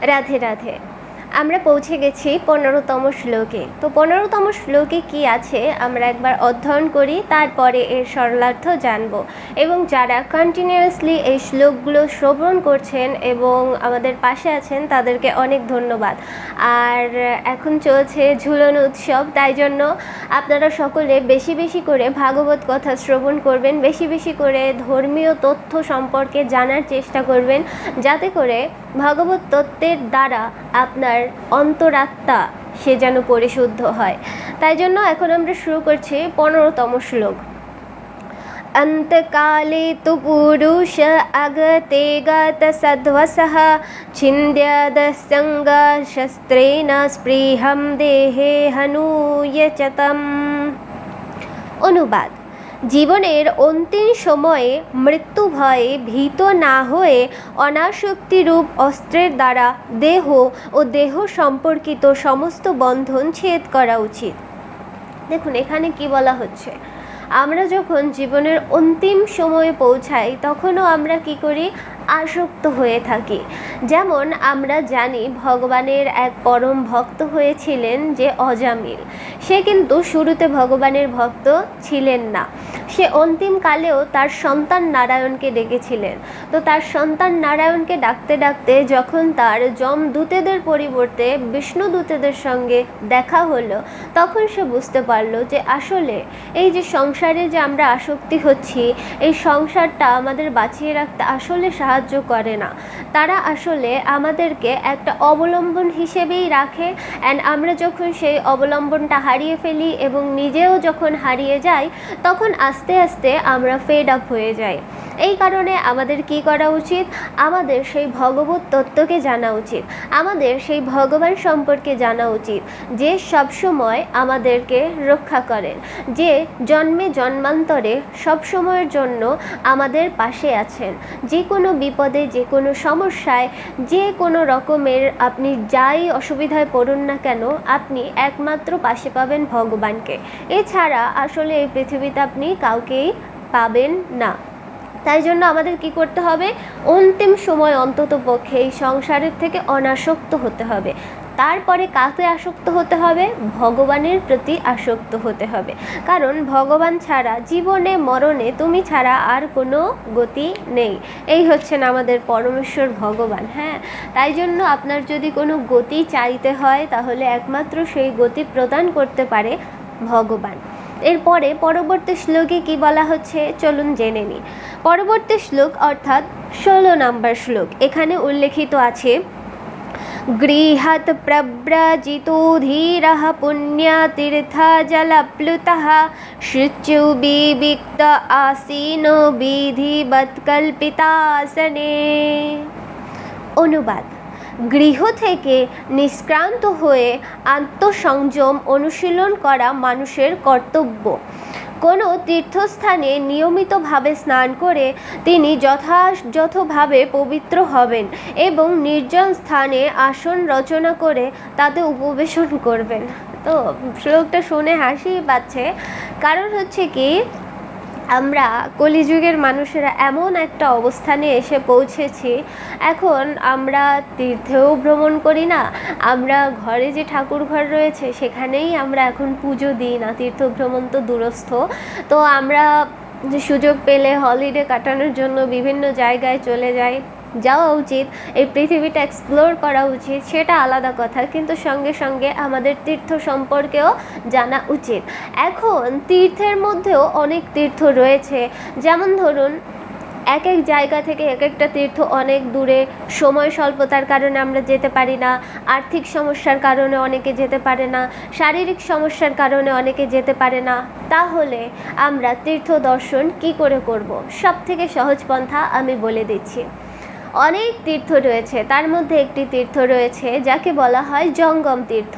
রাধে রাধে। আমরা পৌঁছে গেছি 15তম শ্লোকে। তো 15তম শ্লোকে কি আছে আমরা একবার অধ্যয়ন করি, তারপরে এর সরলার্থ জানব। এবং যারা কন্টিনিউয়াসলি এই শ্লোকগুলো শ্রবণ করছেন এবং আমাদের পাশে আছেন তাদেরকে অনেক ধন্যবাদ। আর এখন চলছে ঝুলন উৎসব, তাই জন্য আপনারা সকলে বেশি বেশি করে ভাগবত কথা শ্রবণ করবেন, বেশি বেশি করে ধর্মীয় তথ্য সম্পর্কে জানার চেষ্টা করবেন, যাতে করে ভগবত তত্ত্বের দ্বারা আপনার অন্তরাত্মা সে যেন পরিশুদ্ধ হয়। তাই জন্য এখন আমরা শুরু করছি 15তম শ্লোক। अंतकाले तु पुरुष अगते गत सध्वसः छिन्द्यदसंग शस्त्रेण स्पृहं देहे हनूयचतम्। অনুবাদ: জীবনের অন্তিম সময়ে মৃত্যু ভয়ে ভীত না হয়ে অনাসক্তিরূপ অস্ত্রের দ্বারা দেহ ও দেহ সম্পর্কিত সমস্ত বন্ধন ছেদ করা উচিত। দেখুন এখানে কি বলা হচ্ছে, আমরা যখন জীবনের অন্তিম সময়ে পৌঁছাই তখনও আমরা কি করি, আসক্ত হয়ে থাকি। যেমন আমরা জানি ভগবানের এক পরম ভক্ত হয়েছিলেন যে অজামিল, সে কিন্তু শুরুতে ভগবানের ভক্ত ছিলেন না। সে অন্তিমকালেও তার সন্তান নারায়ণকে ডেকেছিলেন। তো তার সন্তান নারায়ণকে ডাকতে ডাকতে যখন তার যমদূতেদের পরিবর্তে বিষ্ণুদূতেদের সঙ্গে দেখা হলো, তখন সে বুঝতে পারলো যে আসলে এই যে সংসারে যে আমরা আসক্তি হচ্ছি, এই সংসারটা আমাদের বাঁচিয়ে রাখতে আসলে সাহায্য করে না। তারা আসলে আমাদেরকে একটা অবলম্বন হিসেবেই রাখে, অ্যান্ড আমরা যখন সেই অবলম্বনটা হারিয়ে ফেলি এবং নিজেও যখন হারিয়ে যাই, তখন আস্তে আস্তে আমরা ফেড আপ হয়ে যাই। এই কারণে আমাদের কি করা উচিত, আমাদের সেই ভগবত তত্ত্বকে জানা উচিত, আমাদের সেই ভগবান সম্পর্কে জানা উচিত, যে সবসময় আমাদেরকে রক্ষা করেন, যে জন্মে জন্মান্তরে সবসময়ের জন্য আমাদের পাশে আছেন। যে কোনো বিপদে, যে কোনো সমস্যায়, যে কোনো রকমের আপনি যাই অসুবিধায় পড়ুন না কেন, আপনি একমাত্র পাশে পাবেন ভগবানকে। এছাড়া আসলে এই পৃথিবীতে আপনি কাউকেই পাবেন না। তাই জন্য আমাদের কি করতে হবে, অন্তিম সময় অন্তত পক্ষে এই সংসারের থেকে অনাসক্ত হতে হবে। তারপরে কাকে আসক্ত হতে হবে, ভগবানের প্রতি আসক্ত হতে হবে। কারণ ভগবান ছাড়া জীবনে মরণে তুমি ছাড়া আর কোনো গতি নেই। এই হচ্ছেন আমাদের পরমেশ্বর ভগবান। হ্যাঁ, তাই জন্য আপনার যদি কোনো গতি চাইতে হয়, তাহলে একমাত্র সেই গতি প্রদান করতে পারে ভগবান। এরপরে পরবর্তী শ্লোকে কি বলা হচ্ছে চলুন জেনে নিই। পরবর্তী শ্লোক অর্থাৎ 16 নম্বর শ্লোক, এখানে উল্লেখিত আছে, গৃহাৎ প্রব্রজিতো ধীরঃ পুণ্যতীর্থা জলপ্লুতঃ শুচৌ বিবিক্ত আসীনো বিধিবৎ কল্পিতাসনে। অনুবাদ: গৃহ থেকে নিষ্ক্রান্ত হয়ে আত্মসংযম অনুশীলন করা মানুষের কর্তব্য। কোনো তীর্থস্থানে নিয়মিতভাবে স্নান করে তিনি যথাযথভাবে পবিত্র হবেন এবং নির্জন স্থানে আসন রচনা করে তাতে উপবেশন করবেন। তো শ্লোকটা শুনে হাসি পাচ্ছে, কারণ হচ্ছে কি, আমরা কলিযুগের মানুষেরা এমন একটা অবস্থানে এসে পৌঁছেছি, এখন আমরা তীর্থেও ভ্রমণ করি না, আমরা ঘরে যে ঠাকুর ঘর রয়েছে সেখানেই আমরা এখন পুজো দিই না, তীর্থ ভ্রমণ তো দূরস্থ। তো আমরা যে সুযোগ পেলে হলিডে কাটানোর জন্য বিভিন্ন জায়গায় চলে যাই, যাওয়া উচিত, এই পৃথিবীটা এক্সপ্লোর করা উচিত, সেটা আলাদা কথা, কিন্তু সঙ্গে সঙ্গে আমাদের তীর্থ সম্পর্কেও জানা উচিত। এখন তীর্থের মধ্যেও অনেক তীর্থ রয়েছে, যেমন ধরুন এক এক জায়গা থেকে এক একটা তীর্থ অনেক দূরে, সময় স্বল্পতার কারণে আমরা যেতে পারি না, আর্থিক সমস্যার কারণে অনেকে যেতে পারে না, শারীরিক সমস্যার কারণে অনেকে যেতে পারে না। তাহলে আমরা তীর্থ দর্শন কি করে করব? সবথেকে সহজ পন্থা আমি বলে দিচ্ছি। অনেক তীর্থ রয়েছে, তার মধ্যে একটি তীর্থ রয়েছে যাকে বলা হয় জঙ্গম তীর্থ,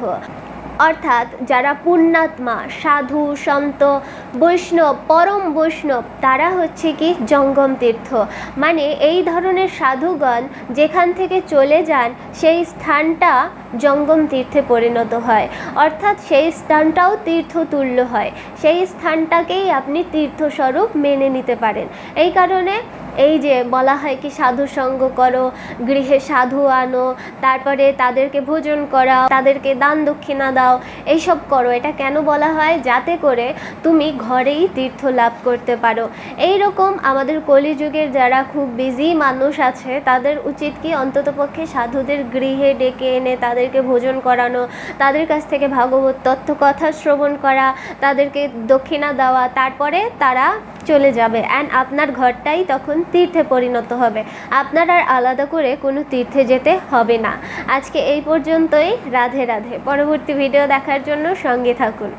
অর্থাৎ যারা পুণ্যাত্মা, সাধু, সন্ত, বৈষ্ণব, পরম বৈষ্ণব, তারা হচ্ছে কি জঙ্গম তীর্থ। মানে এই ধরনের সাধুগণ যেখান থেকে চলে যান সেই স্থানটা জঙ্গম তীর্থে পরিণত হয়, অর্থাৎ সেই স্থানটাও তীর্থতুল্য হয়, সেই স্থানটাকেই আপনি তীর্থস্বরূপ মেনে নিতে পারেন। এই কারণে এই যে বলা হয় কি সাধু সঙ্গ করো, গৃহে সাধু আনো, তারপরে তাদেরকে ভোজন করাও, তাদেরকে দান দক্ষিণা দাও, এইসব করো। এটা কেন বলা হয়? যাতে করে তুমি ঘরেই তীর্থ লাভ করতে পারো। এই রকম আমাদের কলিযুগের যারা খুব বিজি মানুষ আছে তাদের উচিত কি অন্ততপক্ষে সাধুদের গৃহে ডেকে এনে তাদেরকে ভোজন করানো, তাদের কাছ থেকে ভাগবত তত্ত্ব কথা শ্রবণ করা, তাদেরকে দক্ষিণা দেওয়া, তারপরে তারা চলে যাবে অ্যান্ড আপনার ঘরটাই তখন তীর্থে পরিণত হবে। আপনার আর আলাদা করে কোনো তীর্থে যেতে হবে না। আজকে এই পর্যন্তই। রাধে রাধে। পরবর্তী ভিডিও দেখার জন্য সঙ্গে থাকুন।